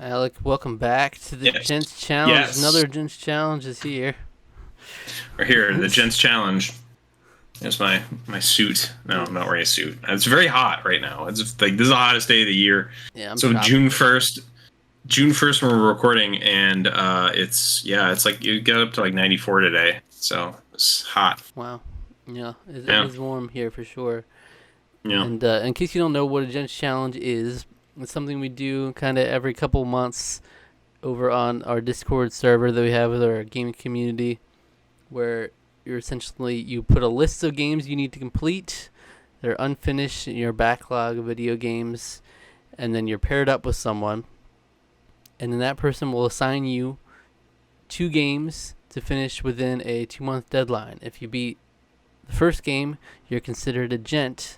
Alec, welcome back to the Yes. Gents Challenge. Yes. Another Gents Challenge is here. We're here, the Gents Challenge. There's my suit. No, I'm not wearing a suit. It's very hot right now. It's like this is the hottest day of the year. Yeah, I'm So tropical. June 1st when we're recording, and it's like you got up to like 94 today. So it's hot. Wow. Yeah, it Yeah. is warm here for sure. Yeah. And in case you don't know what a Gents Challenge is, it's something we do kind of every couple months over on our Discord server that we have with our gaming community, where you put a list of games you need to complete. They're unfinished in your backlog of video games, and then you're paired up with someone, and then that person will assign you 2 games to finish within a 2-month deadline. If you beat the first game, you're considered a gent,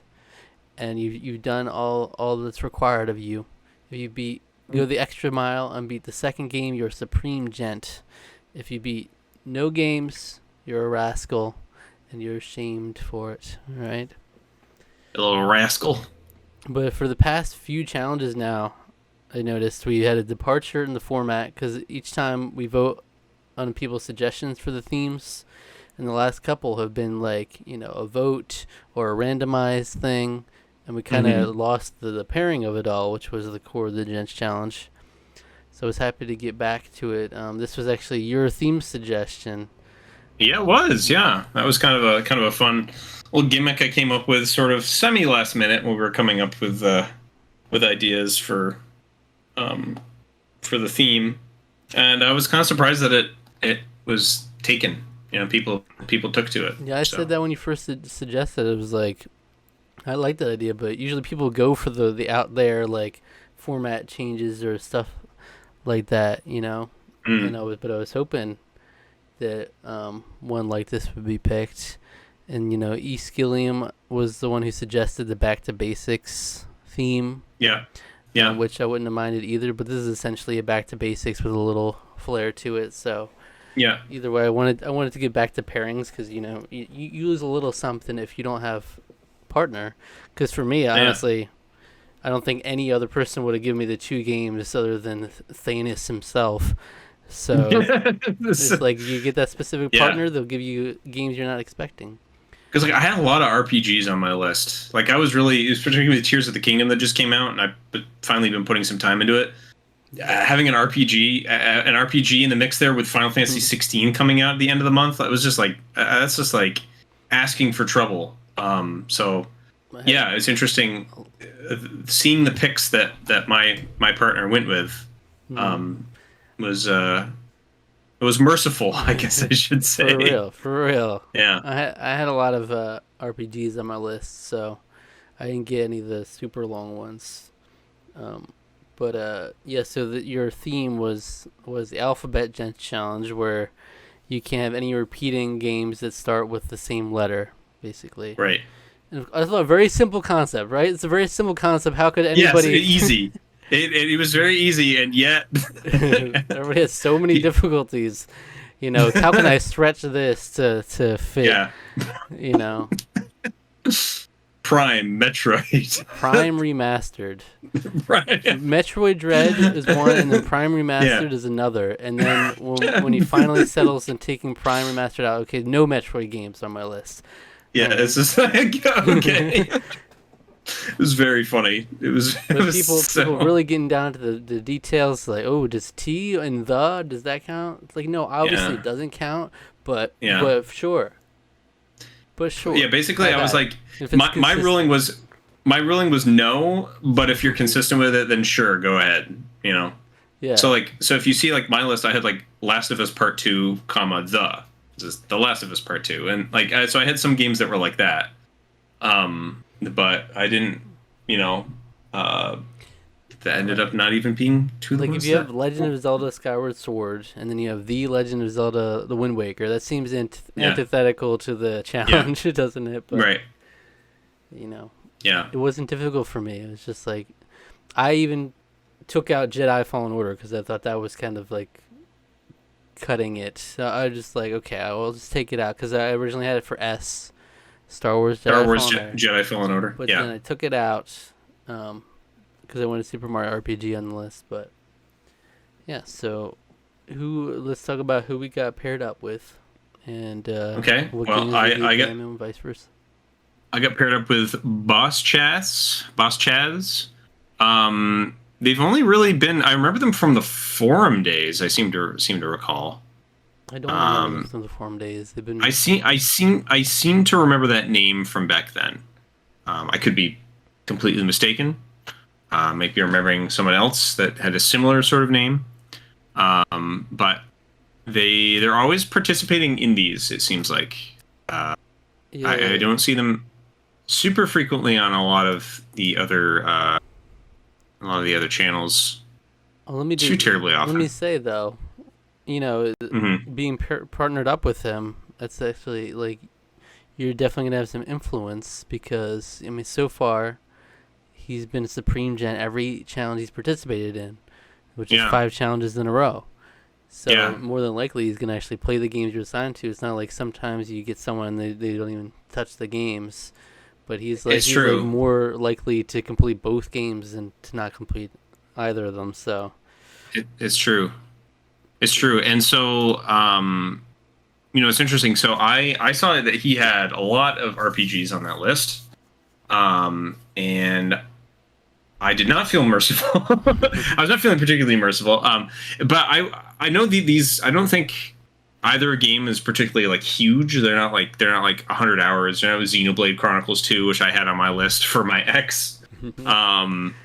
and you've done all that's required of you. If you go the extra mile and beat the second game, you're a supreme gent. If you beat no games, you're a rascal, and you're shamed for it. All right. A little rascal. But for the past few challenges now, I noticed we had a departure in the format because each time we vote on people's suggestions for the themes, and the last couple have been like, a vote or a randomized thing, and we kind of lost the pairing of it all, which was the core of the Gents Challenge. So I was happy to get back to it. This was actually your theme suggestion. Yeah, it was. Yeah, that was kind of a fun little gimmick I came up with, sort of semi last minute when we were coming up with ideas for the theme, and I was kind of surprised that it was taken. People took to it. Yeah, I said that when you first suggested it. It was like, I like that idea, but usually people go for the out there like format changes or stuff like that, And but I was hoping that one like this would be picked, and E. Skillium was the one who suggested the back to basics theme. Yeah. Yeah. Which I wouldn't have minded either, but this is essentially a back to basics with a little flair to it. So Yeah. either way, I wanted to get back to pairings because you lose a little something if you don't have partner. Because for me, honestly, I don't think any other person would have given me the 2 games other than Thanos himself. So it's like you get that specific partner, they'll give you games you're not expecting. Because I had a lot of RPGs on my list. Like it was particularly with Tears of the Kingdom that just came out, and I've finally been putting some time into it. Having an RPG in the mix there with Final Fantasy 16 coming out at the end of the month, it was just like that's just like asking for trouble. So yeah, it's interesting seeing the picks that my partner went with. Was it was merciful, I guess I should say. For real. Yeah. I had a lot of RPGs on my list, so I didn't get any of the super long ones. So your theme was the Alphabet Gent Challenge, where you can't have any repeating games that start with the same letter, basically. Right. And I thought a very simple concept, right? It's a very simple concept. How could anybody... Yes, easy. It was very easy, and yet everybody has so many difficulties. How can I stretch this to fit? Yeah. Prime Metroid. Prime Remastered. Right. Metroid Dread is one, and then Prime Remastered is another. And then when he finally settles in taking Prime Remastered out, okay, no Metroid games on my list. Yeah, it's just like, okay. It was very funny. People really getting down to the details, like, oh, does T and does that count? It's like, no, obviously it doesn't count, but sure. But sure. Yeah, basically I was like, my ruling was no, but if you're consistent with it, then sure, go ahead. Yeah. So if you see like my list, I had like Last of Us Part 2, the Last of Us Part 2, and so I had some games that were like that. But I didn't, that ended up not even being too. Like if you have Legend of Zelda Skyward Sword, and then you have The Legend of Zelda The Wind Waker, that seems antithetical to the challenge, doesn't it? But, right. Yeah. It wasn't difficult for me. It was just like, I even took out Jedi Fallen Order because I thought that was kind of like cutting it. So I was just like, okay, I will just take it out because I originally had it for S. Star Wars Jedi Fallen Order. But then I took it out because I wanted Super Mario RPG on the list. But Yeah. So, who? Let's talk about who we got paired up with, and Okay. what Well, games we gave them, and vice versa. I got paired up with Boss Chaz. Boss Chaz. They've only really been. I remember them from the forum days. I seem to recall. I don't remember them Um, from the forum days. They've I been. see. I seem to remember that name from back then. I could be completely mistaken. Might be remembering someone else that had a similar sort of name. But they're always participating in these. It seems like I Yeah. don't see them super frequently on a lot of the other channels Let me too just terribly let me often. say though, Hmm. being partnered up with him, that's actually like you're definitely gonna have some influence because I mean, so far he's been a supreme gen every challenge he's participated in, which is Yeah, 5 challenges in a row. So yeah, more than likely he's gonna actually play the games you're assigned to. It's not like sometimes you get someone and they don't even touch the games, but it's he's like true. more likely to complete both games than to not complete either of them. So It's true. It's true. And so, it's interesting. So I saw that he had a lot of RPGs on that list, and I did not feel merciful. I was not feeling particularly merciful. But I know these. I don't think either game is particularly like huge. They're not like 100 hours. Xenoblade Chronicles 2, which I had on my list for my ex. Um,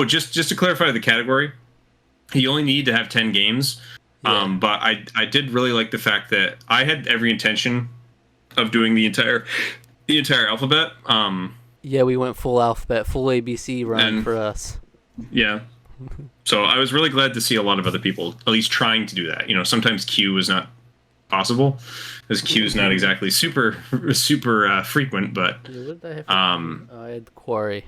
just to clarify the category, you only need to have 10 games. yeah. But I did really like the fact that I had every intention of doing the entire alphabet. Yeah, we went full alphabet, full ABC run And for us. yeah, so I was really glad to see a lot of other people at least trying to do that. Sometimes Q is not possible because Q is not exactly super frequent, but Yeah, what did I have for Q? um, I had Quarry.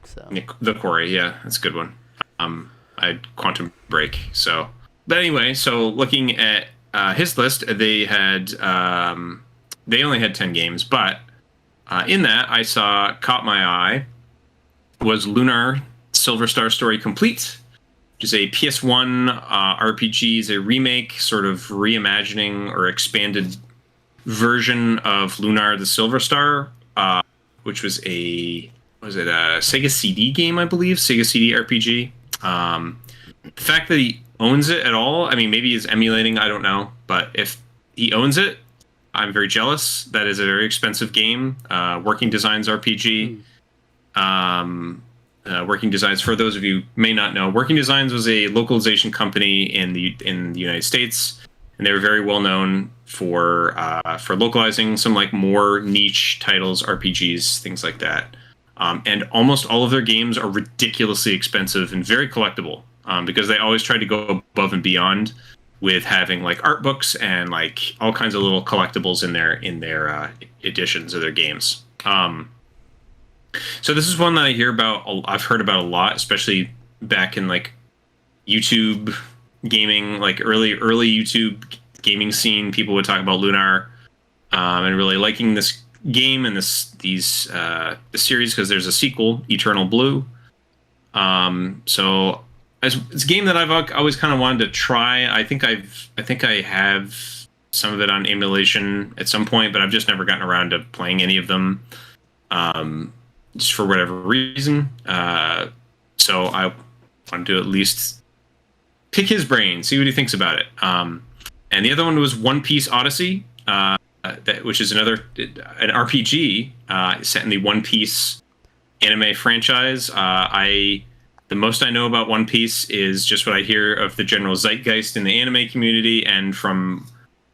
So the quarry, yeah, that's a good one. I had Quantum Break. So, but anyway, so looking at his list, they only had 10 games, but in that I saw caught my eye was Lunar Silver Star Story Complete, which is a PS1 RPG, is a remake, sort of reimagining or expanded version of Lunar the Silver Star, which was a Sega CD game, I believe, Sega CD RPG. The fact that he owns it at all, I mean, maybe he's emulating, I don't know, but if he owns it, I'm very jealous. That is a very expensive game. Working Designs RPG. mm, Working Designs, for those of you who may not know, Working Designs was a localization company in the United States, and they were very well known for localizing some like more niche titles, RPGs, things like that. And almost all of their games are ridiculously expensive and very collectible, because they always try to go above and beyond with having like art books and like all kinds of little collectibles in their editions of their games. So this is one that I hear about. I've heard about a lot, especially back in like YouTube gaming, like early YouTube gaming scene. People would talk about Lunar, and really liking this game and the series because there's a sequel, Eternal Blue. So it's a game that I've always kind of wanted to try. I think I have some of it on emulation at some point, but I've just never gotten around to playing any of them. Um, just for whatever reason. So I wanted to at least pick his brain, see what he thinks about it. And the other one was One Piece Odyssey, which is an RPG set in the One Piece anime franchise. The most I know about One Piece is just what I hear of the general zeitgeist in the anime community, and from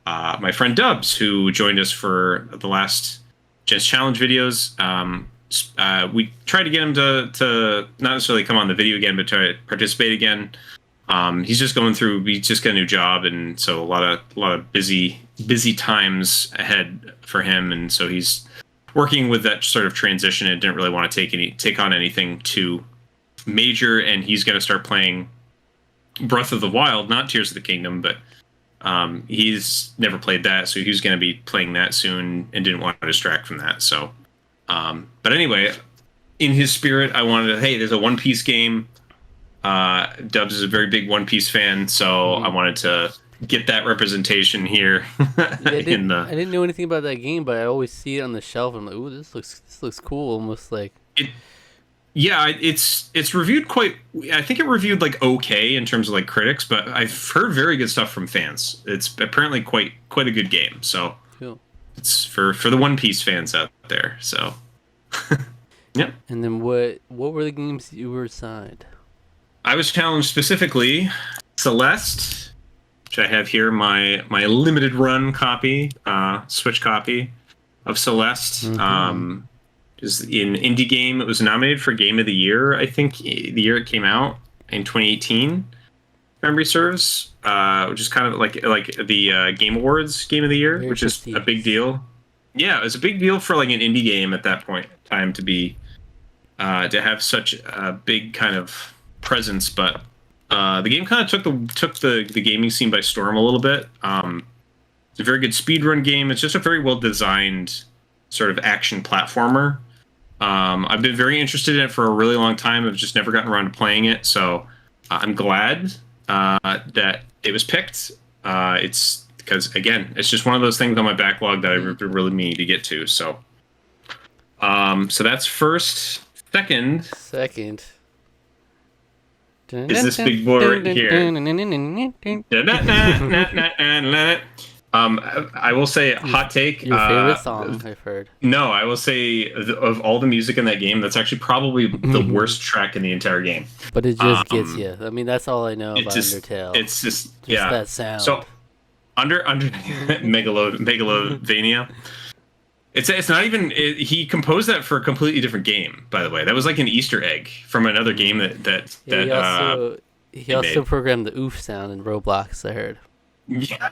my friend Dubs, who joined us for the last Gents Challenge videos. We tried to get him to not necessarily come on the video again, but to participate again. He's just going through. He just got a new job, and so a lot of busy times ahead for him, and so he's working with that sort of transition and didn't really want to take on anything too major. And he's going to start playing Breath of the Wild, not Tears of the Kingdom, but he's never played that, so he's going to be playing that soon, and didn't want to distract from that. So. But anyway, in his spirit, I wanted to, hey, there's a One Piece game. Dubs is a very big One Piece fan, so I wanted to get that representation here. I didn't know anything about that game, but I always see it on the shelf. And I'm like, ooh, this looks cool, almost like. It's reviewed quite. I think it reviewed like okay in terms of like critics, but I've heard very good stuff from fans. It's apparently quite a good game. So cool. It's for the One Piece fans out there. So yeah. And then what were the games you were assigned? I was challenged specifically Celeste, which I have here, my limited run copy, Switch copy of Celeste. Is in indie game. It was nominated for Game of the Year, I think, the year it came out in 2018. Memory serves, which is kind of like the Game Awards Game of the Year, which is a big deal. Yeah, it was a big deal for like an indie game at that point in time to be to have such a big kind of presence. But the game kind of took the gaming scene by storm a little bit. It's a very good speedrun game. It's just a very well designed sort of action platformer. I've been very interested in it for a really long time. I've just never gotten around to playing it, so I'm glad that it was picked. It's because, again, it's just one of those things on my backlog that I really need to get to. So that's first. Second is this big boy right here. I will say, hot take. Your favorite song, I've heard. No, I will say, of all the music in that game, that's actually probably the worst track in the entire game. But it just gets you. I mean, that's all I know about Undertale. It's just yeah. That sound. So, under Megalovania. It's not even. He composed that for a completely different game, by the way. That was like an Easter egg from another game that he also programmed the oof sound in Roblox, I heard. Yeah.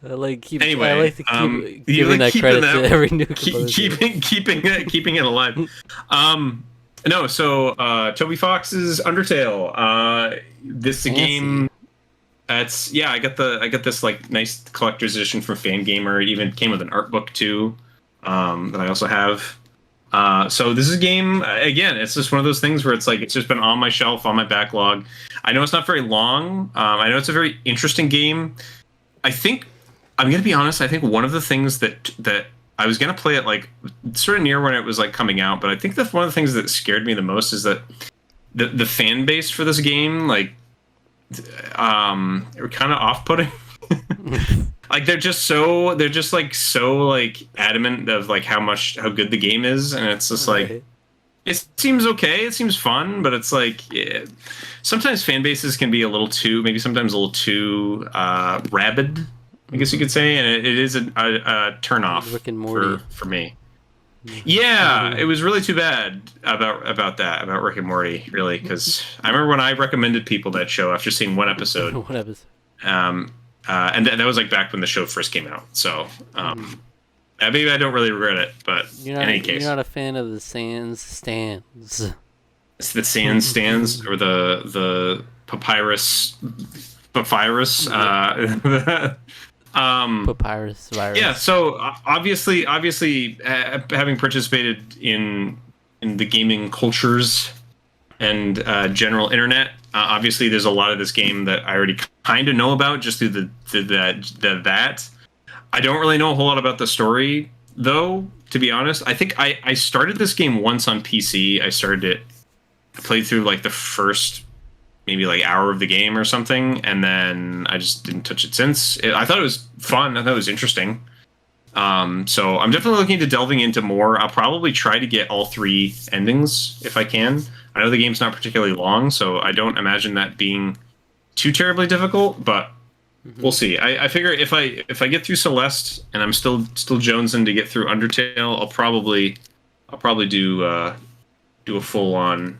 I like to keep giving that credit to every new composer. keeping it alive. No, so Toby Fox's Undertale. This is a game that's I got this like nice collector's edition from Fangamer. It even came with an art book too, that I also have. So this is a game, again, it's just one of those things where it's like, it's just been on my shelf, on my backlog. I know it's not very long. I know it's a very interesting game. I think, I'm going to be honest, I think one of the things that I was going to play it like sort of near when it was like coming out, but I think that's one of the things that scared me the most is that the fan base for this game, like, they were kind of off-putting. Like they're just so adamant of like how good the game is, and it's just like it seems okay, it seems fun, but it's like sometimes fan bases can be sometimes a little too rabid, I guess you could say, and it is a turn off Rick and Morty for me. Yeah, it was really too bad about Rick and Morty, really, because I remember when I recommended people that show after seeing one episode. And that was like back when the show first came out. So maybe I don't really regret it, but in any case, you're not a fan of the stands. It's the sand stands or the papyrus. Papyrus virus. Yeah. So obviously, having participated in the gaming cultures and general internet. Obviously, there's a lot of this game that I already kind of know about just through that. I don't really know a whole lot about the story, though, to be honest. I think I started this game once on PC. I played through like the first maybe like hour of the game or something, and then I just didn't touch it since. I thought it was fun. I thought it was interesting. So I'm definitely looking to delving into more. I'll probably try to get all 3 endings if I can. I know the game's not particularly long, so I don't imagine that being too terribly difficult, but we'll see. I figure if I get through Celeste and I'm still jonesing to get through Undertale, I'll probably do a full on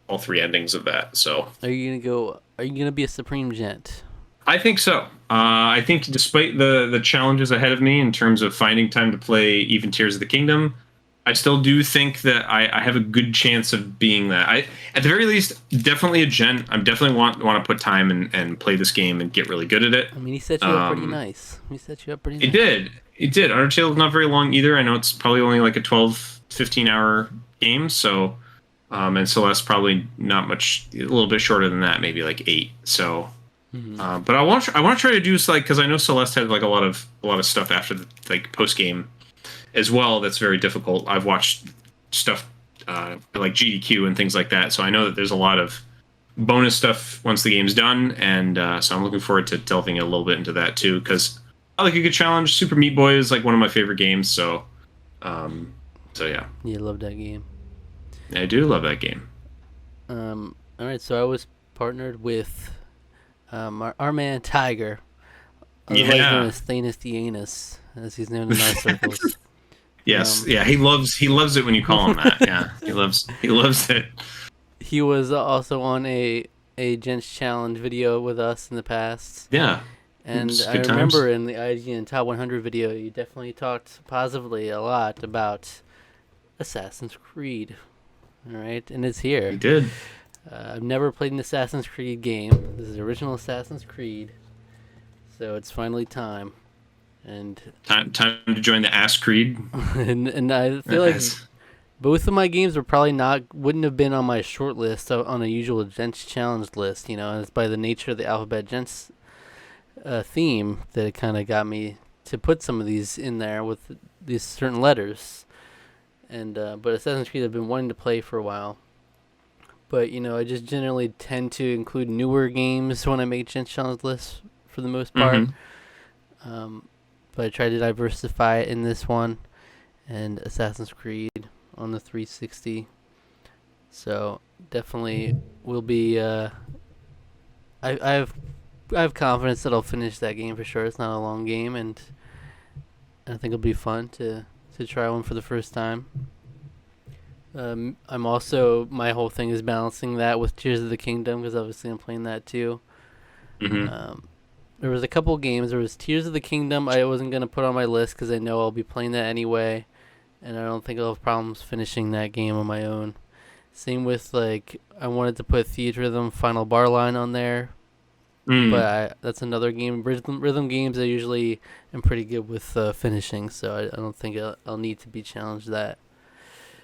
all 3 endings of that. So Are you gonna be a Supreme Gent? I think so. I think despite the challenges ahead of me in terms of finding time to play even Tears of the Kingdom, I still do think that I have a good chance of being that. At the very least, definitely a gent. I definitely want to put time and play this game and get really good at it. I mean, he set you up pretty nice. It did. Undertale is not very long either. I know it's probably only like a 12, 15 hour game, so And Celeste probably not much, a little bit shorter than that, maybe like 8. So, but I want to try to do like because I know Celeste had like a lot of stuff after the like post game as well. That's very difficult. I've watched stuff like GDQ and things like that, so I know that there's a lot of bonus stuff once the game's done, and so I'm looking forward to delving a little bit into that too because I like a good challenge. Super Meat Boy is like one of my favorite games, so yeah. You love that game. I do love that game. All right, so I was partnered with our man Tiger, otherwise known as Thanos the Anus, as he's known in our circles. Yes, yeah, he loves it when you call him that. Yeah, he loves it. He was also on a Gents Challenge video with us in the past. Yeah. And I remember in the IGN Top 100 video, you definitely talked positively a lot about Assassin's Creed. All right, and it's here. He did. I've never played an Assassin's Creed game. This is the original Assassin's Creed, so it's finally time. And time to join the Ass Creed. and I feel like both of my games wouldn't have been on my short list on a usual Gents Challenge list. You know, and it's by the nature of the Alphabet Gents theme that it kind of got me to put some of these in there with these certain letters. And but Assassin's Creed I've been wanting to play for a while. But, you know, I just generally tend to include newer games when I make Gents Challenge lists for the most part. But I tried to diversify it in this one. And Assassin's Creed on the 360. So definitely will be... I have confidence that I'll finish that game for sure. It's not a long game. And I think it'll be fun to try one for the first time. I'm also, my whole thing is balancing that with Tears of the Kingdom because obviously I'm playing that too. There was a couple games. There was Tears of the Kingdom I wasn't going to put on my list because I know I'll be playing that anyway, and I don't think I'll have problems finishing that game on my own. Same with, like, I wanted to put Theatrhythm Final Bar Line on there, but that's another game. Rhythm games I usually am pretty good with finishing, so I don't think I'll need to be challenged that.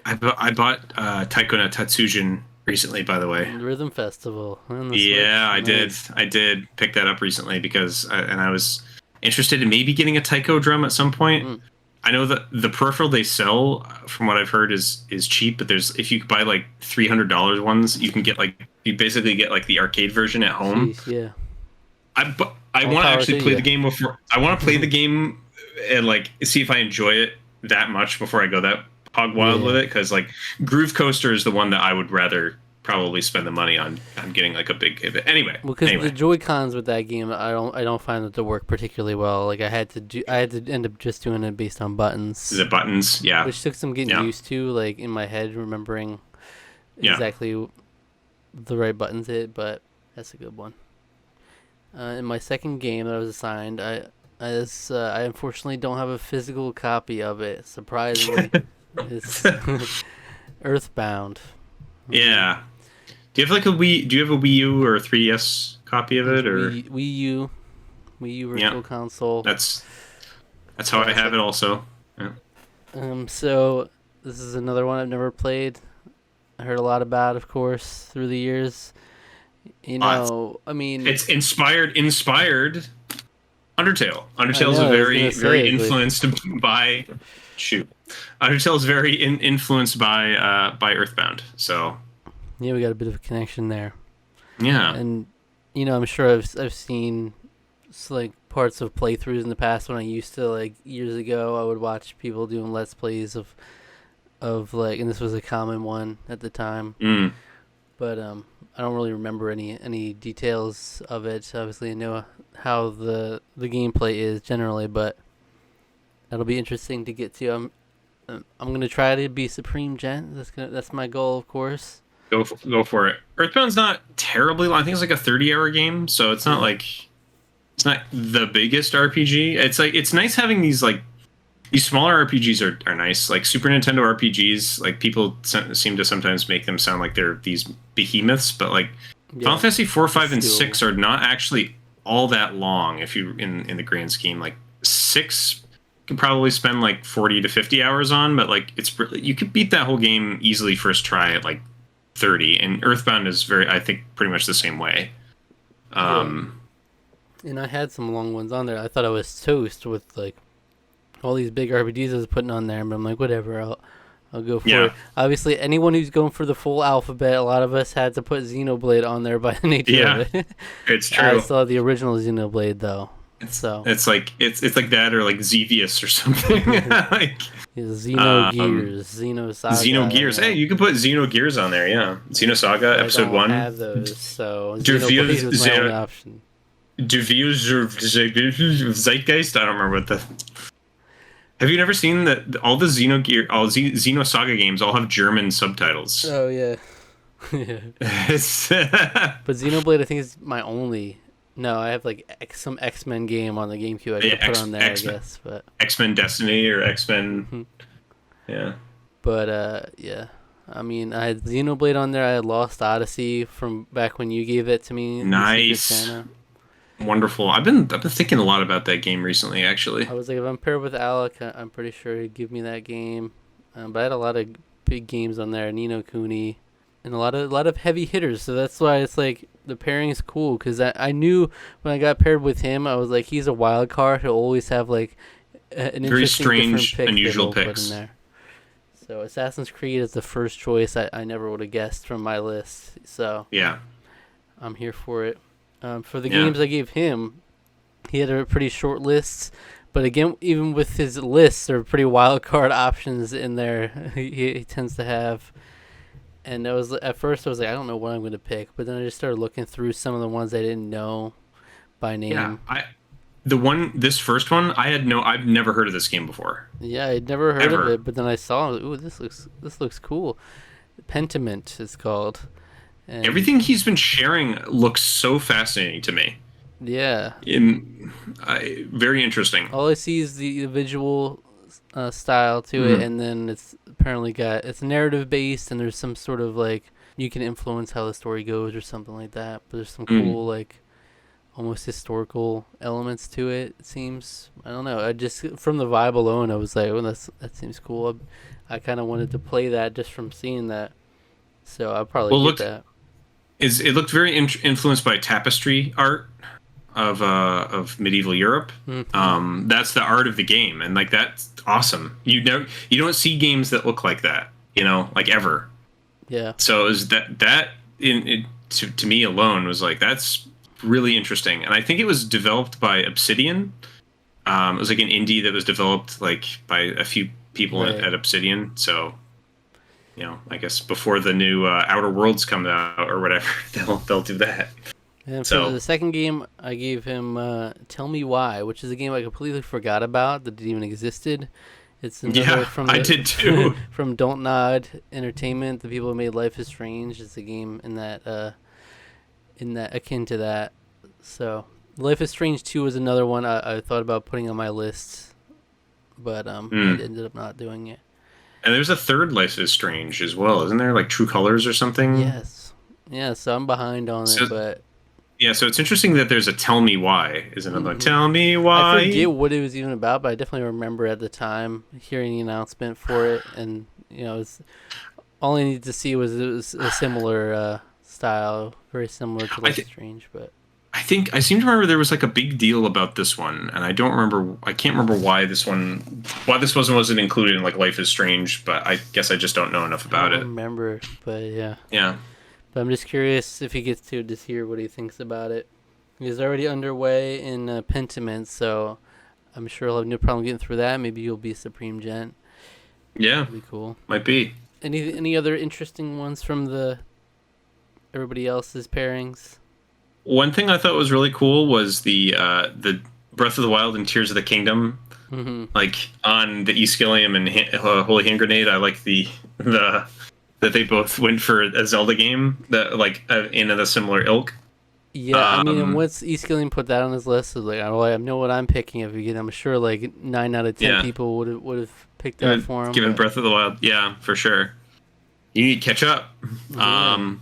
I bought Taiko no Tatsujin recently, by the way. Rhythm Festival. Yeah, I did. I did pick that up recently because I was interested in maybe getting a taiko drum at some point. I know that the peripheral they sell, from what I've heard, is cheap, but if you buy like $300 ones, you can get you basically get like the arcade version at home. Jeez, yeah. I want to actually play the game before. I want to play the game and like see if I enjoy it that much before I go that hog wild with it, because like Groove Coaster is the one that I would rather probably spend the money on getting like a big hit. Anyway, because the Joy-Cons with that game, I don't find it to work particularly well. Like I had to end up just doing it based on buttons. Is it buttons? Yeah. Which took some getting used to, like in my head remembering exactly the right buttons hit, but that's a good one. In my second game that I was assigned, I unfortunately don't have a physical copy of it. Surprisingly, it's Earthbound. Yeah. Do you have like a Wii? Do you have a Wii U or a 3DS copy of it, or Wii U Virtual Console? That's how I have it also. Yeah. So this is another one I've never played. I heard a lot about, of course, through the years. You know, I mean, it's inspired Undertale. Undertale's very influenced by Undertale's very influenced by Earthbound. So yeah, we got a bit of a connection there. Yeah, and you know, I'm sure I've seen like parts of playthroughs in the past when I used to, like years ago, I would watch people doing let's plays of like, and this was a common one at the time. But I don't really remember any details of it. Obviously, I know how the gameplay is generally, but that'll be interesting to get to. I'm gonna try to be Supreme Gent. That's my goal, of course. Go for it. Earthbound's not terribly long. I think it's like a 30-hour game, so it's not like it's not the biggest RPG. It's like it's nice having these smaller RPGs are nice. Like Super Nintendo RPGs, like people seem to sometimes make them sound like they're these behemoths, but like Final Fantasy 4, 5, and 6 are not actually all that long if you in the grand scheme. Like 6 can probably spend like 40 to 50 hours on, but like it's you could beat that whole game easily first try at like 30, and Earthbound is I think pretty much the same way. And I had some long ones on there. I thought I was toast with like all these big RPGs I was putting on there, but I'm like, whatever, I'll go for it. Obviously, anyone who's going for the full alphabet, a lot of us had to put Xenoblade on there by the nature of it. It's true. I still have the original Xenoblade though. It's like that or like Xevious or something. Like Xenogears, Xenosaga. Xenogears. Hey, you can put Xenogears on there. Yeah, Xenosaga episode 1. I have those, so Xenoblade was my only option. Zeitgeist. I don't remember what the. Have you never seen that all the Xenosaga games all have German subtitles? Oh yeah. But Xenoblade, I think, is my only. No, I have like some X-Men game on the GameCube I could put on there, X-Men, I guess. But X-Men Destiny or X-Men. Yeah. But yeah, I mean, I had Xenoblade on there. I had Lost Odyssey from back when you gave it to me. Nice. Wonderful. I've been thinking a lot about that game recently, actually. I was like, if I'm paired with Alec, I'm pretty sure he'd give me that game. But I had a lot of big games on there, Ni no Kuni, and a lot of heavy hitters. So that's why it's like the pairing's cool, because I knew when I got paired with him, I was like, he's a wild card. He'll always have like an very interesting, strange, pick unusual picks. Put in there. So Assassin's Creed is the first choice I never would have guessed from my list. So yeah, I'm here for it. For the games I gave him, he had a pretty short list. But again, even with his lists, there are pretty wild card options in there. He tends to have. And at first I was like, I don't know what I'm going to pick. But then I just started looking through some of the ones I didn't know by name. Yeah, this first one, I've never heard of this game before. Yeah, I'd never heard of it. But then I saw, ooh, this looks cool. Pentiment is called. And everything he's been sharing looks so fascinating to me. Yeah. Very interesting. All I see is the visual style to it, and then it's apparently it's narrative based, and there's some sort of like you can influence how the story goes or something like that. But there's some cool like almost historical elements to it. It seems. I don't know. I just from the vibe alone, I was like, oh, that seems cool. I kind of wanted to play that just from seeing that. So I'll probably get that. It looked very influenced by tapestry art of medieval Europe. Mm-hmm. That's the art of the game, and like that's awesome. You don't see games that look like that, like ever. Yeah. So is that to me alone was like that's really interesting, and I think it was developed by Obsidian. It was like an indie that was developed like by a few people at Obsidian. So. I guess before the new Outer Worlds come out or whatever, they'll do that. And for the second game, I gave him Tell Me Why, which is a game I completely forgot about that even existed. It's another I did too. From Don't Nod Entertainment, the people who made Life is Strange. It's a game in that akin to that. So Life is Strange 2 is another one I thought about putting on my list, but I ended up not doing it. And there's a third Life is Strange as well, isn't there? Like True Colors or something? Yes. Yeah, so I'm behind on it, but... Yeah, so it's interesting that there's a Tell Me Why. Is another one. Tell Me Why. I forget what it was even about, but I definitely remember at the time hearing the announcement for it. And, all I needed to see was it was a similar style, very similar to Life is Strange, but... I seem to remember there was like a big deal about this one, and I can't remember why this wasn't included in like Life is Strange, but I guess I just don't know enough about it. I don't remember, but yeah. Yeah. But I'm just curious if he gets to just hear what he thinks about it. He's already underway in Pentiment, so I'm sure he'll have no problem getting through that. Maybe you'll be Supreme Gent. Yeah. That'd be cool. Might be. Any other interesting ones from everybody else's pairings? One thing I thought was really cool was the Breath of the Wild and Tears of the Kingdom, like on the Eskilium and Holy Hand Grenade. I like the that they both went for a Zelda game that like in a similar ilk. Yeah, I mean, and once Eskilium put that on his list, I was like, I know what I'm picking. I'm sure like 9 out of 10 people would have picked that for him. Given Breath of the Wild, yeah, for sure. You need to catch up. Yeah.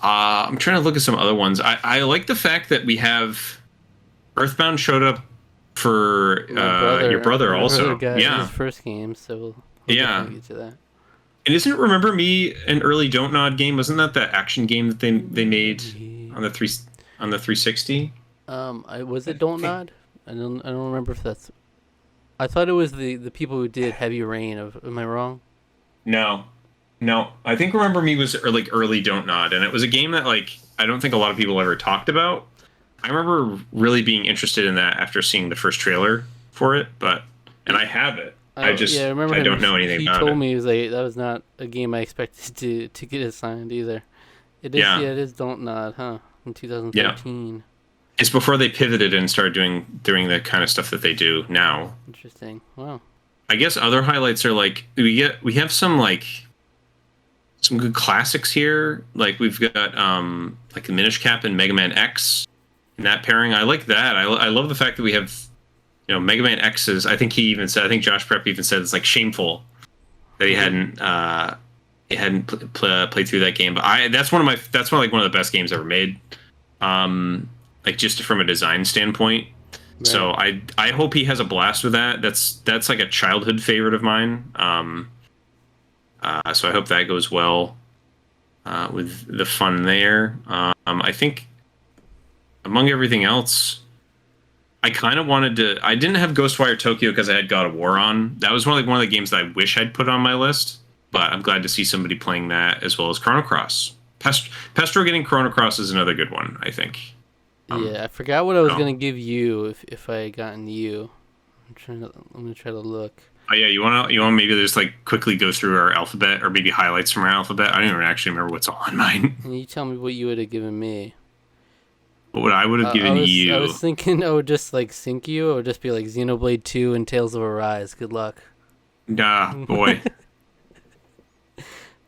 I'm trying to look at some other ones. I like the fact that we have Earthbound showed up for your brother also. His first game, so we'll get to that. And isn't Remember Me an early Don't Nod game? Wasn't that the action game that they made on the 360? I was it Don't Nod? I don't remember if that's. I thought it was the people who did Heavy Rain. Am I wrong? No, no. I think Remember Me was like early Don't Nod, and it was a game that like I don't think a lot of people ever talked about. I remember really being interested in that after seeing the first trailer for it, and I have it. I remember I don't know anything he about told it. me he was like that was not a game I expected to get assigned either. It is Yeah, it is Don't Nod, huh? In yeah. 2013. It's before they pivoted and started doing the kind of stuff that they do now. Interesting. Wow. I guess other highlights are like we have some like some good classics here. Like we've got like the Minish Cap and Mega Man X in that pairing. I like that. I love the fact that we have Mega Man X's. I think I think Josh Prep even said it's like shameful that he hadn't played through that game. But that's one of the best games ever made. Like just from a design standpoint. Right. So I hope he has a blast with that. That's like a childhood favorite of mine. So I hope that goes well with the fun there. I think among everything else, I kind of wanted to. I didn't have Ghostwire Tokyo because I had God of War on. That was one of the games that I wish I'd put on my list. But I'm glad to see somebody playing that as well as Chrono Cross. Pestro getting Chrono Cross is another good one, I think. Yeah, I forgot what I was gonna give you if I had gotten you. I'm gonna try to look. Oh yeah, you want maybe just like quickly go through our alphabet or maybe highlights from our alphabet. I don't even actually remember what's on mine. And you tell me what you would have given me. What I would have given you. I was thinking I would just like sync you. It would just be like Xenoblade 2 and Tales of Arise. Good luck. Nah, boy.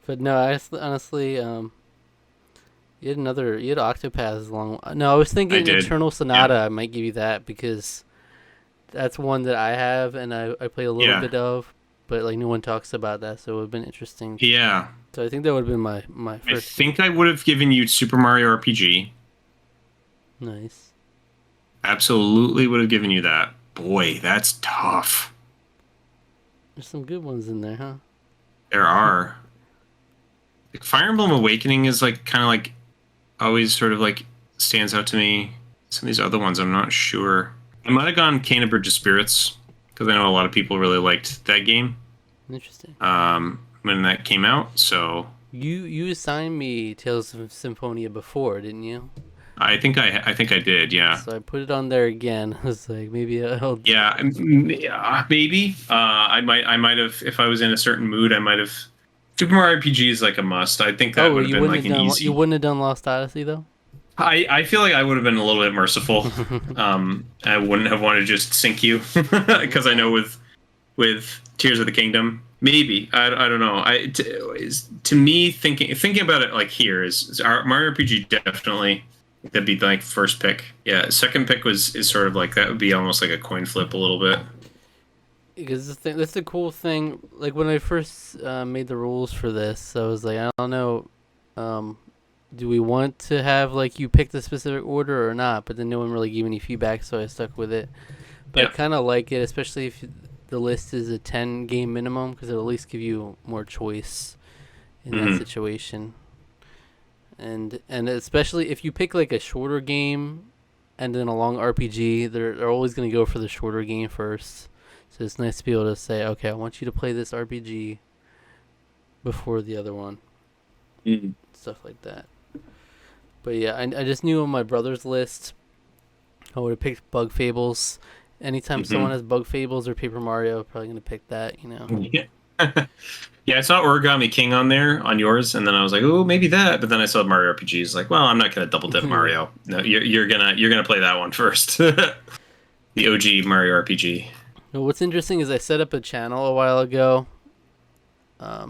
But no, honestly, you had Octopath long. No, I was thinking Eternal Sonata. Yeah. I might give you that because that's one that I have and I play a little bit of, but like no one talks about that, so it would have been interesting. Yeah. So I think that would have been my first. I think I would have given you Super Mario RPG. Nice. Absolutely would have given you that. Boy, that's tough. There's some good ones in there, huh? There are. Like Fire Emblem Awakening is like kind of like always sort of like stands out to me. Some of these other ones I'm not sure. I might have gone Kena Bridge of Spirits because I know a lot of people really liked that game. Interesting. When that came out, so you assigned me Tales of Symphonia before, didn't you? I think I did, yeah. So I put it on there again. I was like, maybe I'll. Yeah, maybe. I might have if I was in a certain mood. I might have. Super Mario RPG is like a must. I think that would have been like an easy. You wouldn't have done Lost Odyssey though. I feel like I would have been a little bit merciful. I wouldn't have wanted to just sink you because I know with Tears of the Kingdom. Maybe I don't know. To me thinking about it like here is our Mario RPG definitely. That'd be like first pick. Yeah, second pick is sort of like that would be almost like a coin flip a little bit. Because that's the cool thing. Like when I first made the rules for this, I was like, I don't know, do we want to have like you pick the specific order or not? But then no one really gave any feedback, so I stuck with it. But I kind of like it, especially if the list is a 10 game minimum, because it'll at least give you more choice in that situation. And especially if you pick like a shorter game and then a long RPG, they're always going to go for the shorter game first. So it's nice to be able to say, okay, I want you to play this RPG before the other one. Stuff like that. But yeah, I just knew on my brother's list, I would have picked Bug Fables. Anytime someone has Bug Fables or Paper Mario, I'm probably going to pick that, you know. Yeah. Yeah, I saw Origami King on there on yours, and then I was like, oh, maybe that. But then I saw Mario RPGs. Like, well, I'm not gonna double dip Mario. No, you're gonna play that one first. The OG Mario RPG. Well, what's interesting is I set up a channel a while ago,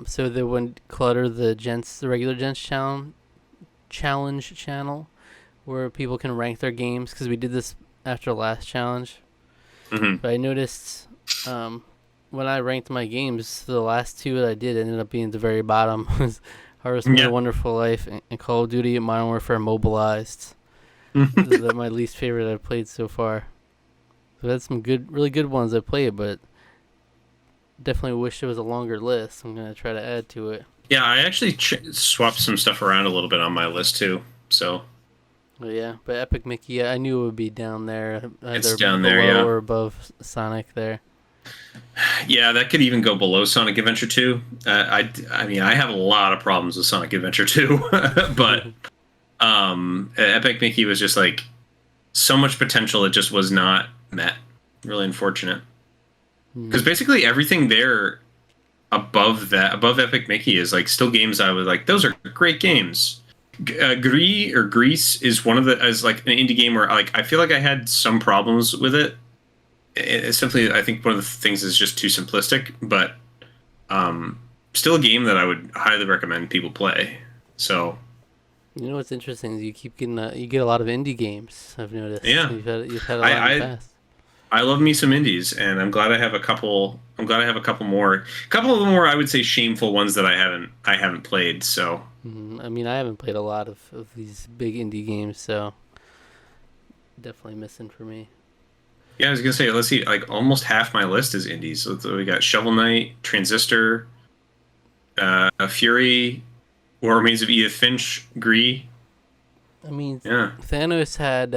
so that wouldn't clutter the regular Gents challenge channel, where people can rank their games, because we did this after the last challenge. But I noticed. When I ranked my games, the last two that I did ended up being the very bottom. Harvest Moon, Wonderful Life, and Call of Duty and Modern Warfare Mobilized. Those are my least favorite I've played so far. So that's some really good ones I played, but definitely wish it was a longer list. I'm gonna try to add to it. Yeah, I actually swapped some stuff around a little bit on my list too. So But yeah, but Epic Mickey, I knew it would be down there, it's either down below there, yeah. or above Sonic there. Yeah, that could even go below Sonic Adventure 2. I mean, I have a lot of problems with Sonic Adventure 2, but Epic Mickey was just like so much potential. It just was not met. Really unfortunate. Because basically everything there above Epic Mickey is like still games I was like, those are great games. Grease is one of the as like an indie game where like I feel like I had some problems with it. It's simply I think one of the things is just too simplistic, but still a game that I would highly recommend people play. So you know what's interesting is you keep getting you get a lot of indie games. I've noticed. Yeah, you've had a lot in the past. I love me some indies, and I'm glad I have a couple. I'm glad I have a couple more. A couple of the more I would say shameful ones that I haven't played. So I mean, I haven't played a lot of these big indie games, so definitely missing for me. yeah, I was gonna say, let's see, like almost half my list is indies. So we got Shovel Knight, Transistor, Fury, What Remains of Edith Finch, Gree. I mean, Yeah. Thanos had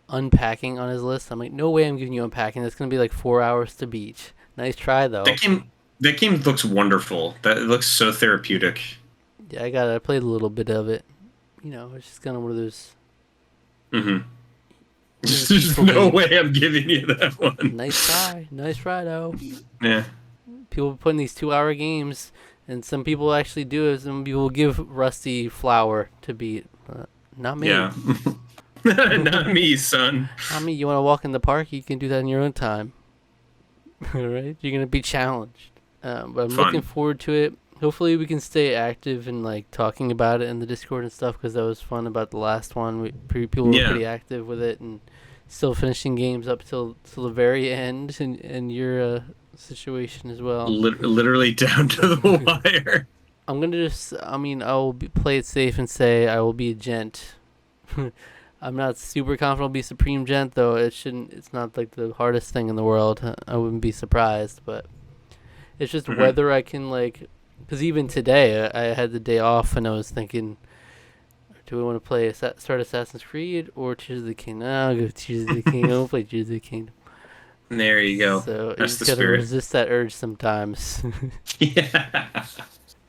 Unpacking on his list. I'm like, no way I'm giving you Unpacking. That's gonna be like 4 hours to beat. Nice try though. That game looks wonderful. That it looks so therapeutic. Yeah, I played a little bit of it. You know, it's just kind of one of those. Mm-hmm. There's no way I'm giving you that one. Nice try though. Yeah. People put in these 2-hour games, and some people actually do it. Some people give Rusty Flower to beat. Not me. Yeah. Not me, son. Not me. You want to walk in the park? You can do that in your own time. All right? You're going to be challenged. But I'm looking forward to it. Hopefully we can stay active and like talking about it in the Discord and stuff, because that was fun about the last one. People were pretty active with it and still finishing games up till the very end, and your situation as well. Literally down to the wire. I'm gonna I'll play it safe and say I will be a gent. I'm not super confident I'll be Supreme Gent, though. It's not like the hardest thing in the world. I wouldn't be surprised, but it's just whether I can like, because even today I had the day off and I was thinking, do I want to play start Assassin's Creed or Tears of the Kingdom? No, I'll go Tears of the Kingdom. I'll play Tears of the Kingdom. There you go. So that's you the just gotta spirit. resist that urge sometimes. Yeah.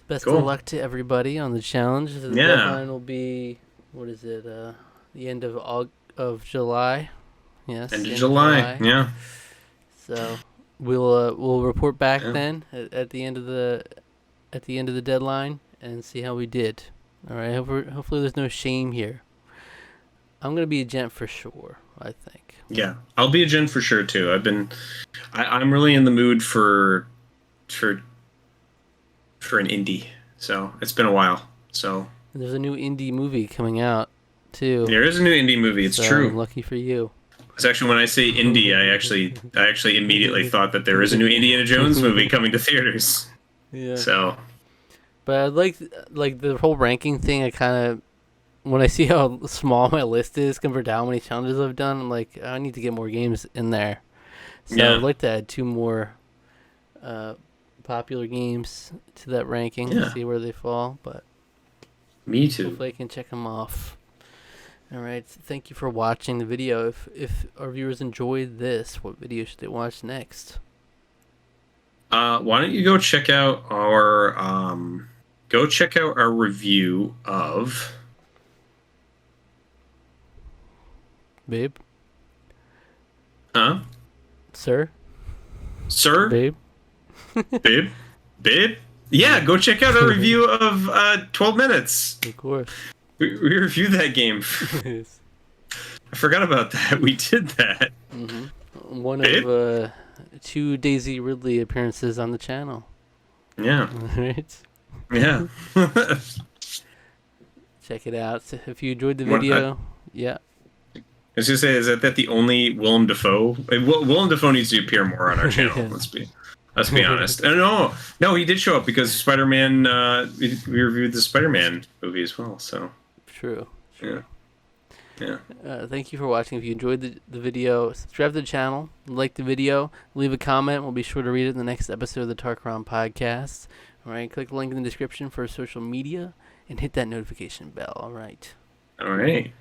Best of luck to everybody on the challenge. The deadline will be, what is it? The end of July. Yes. End of July. Yeah. So we'll report back then at the end of the deadline and see how we did. All right. Hopefully there's no shame here. I'm gonna be a gent for sure, I think. Yeah, I'll be a gent for sure too. I'm really in the mood for an indie. So it's been a while. So there's a new indie movie coming out too. There is a new indie movie. It's true. Lucky for you. It's actually, when I say indie, I actually immediately thought that there is a new Indiana Jones movie coming to theaters. Yeah. So, but I like the whole ranking thing. I kind of, when I see how small my list is compared to how many challenges I've done, I'm like, I need to get more games in there. So I'd like to add 2 more popular games to that ranking and see where they fall. But me too. Hopefully I can check them off. All right. Thank you for watching the video. If our viewers enjoyed this, what video should they watch next? Why don't you go check out our review of Babe? Huh? Sir? Babe? Babe? Yeah, go check out our review of 12 Minutes. Of course. We reviewed that game. I forgot about that. We did that. Mm-hmm. One of 2 Daisy Ridley appearances on the channel. Yeah. Right? Yeah. Check it out. If you enjoyed the video, I was gonna say, is that the only Willem Dafoe? Willem Dafoe needs to appear more on our channel. Let's be honest. No, he did show up because Spider-Man. We reviewed the Spider-Man movie as well. So true. Yeah. Yeah. Thank you for watching. If you enjoyed the video, subscribe to the channel, like the video, leave a comment. We'll be sure to read it in the next episode of the Tarqaron podcast. All right, click the link in the description for social media and hit that notification bell. All right. All right.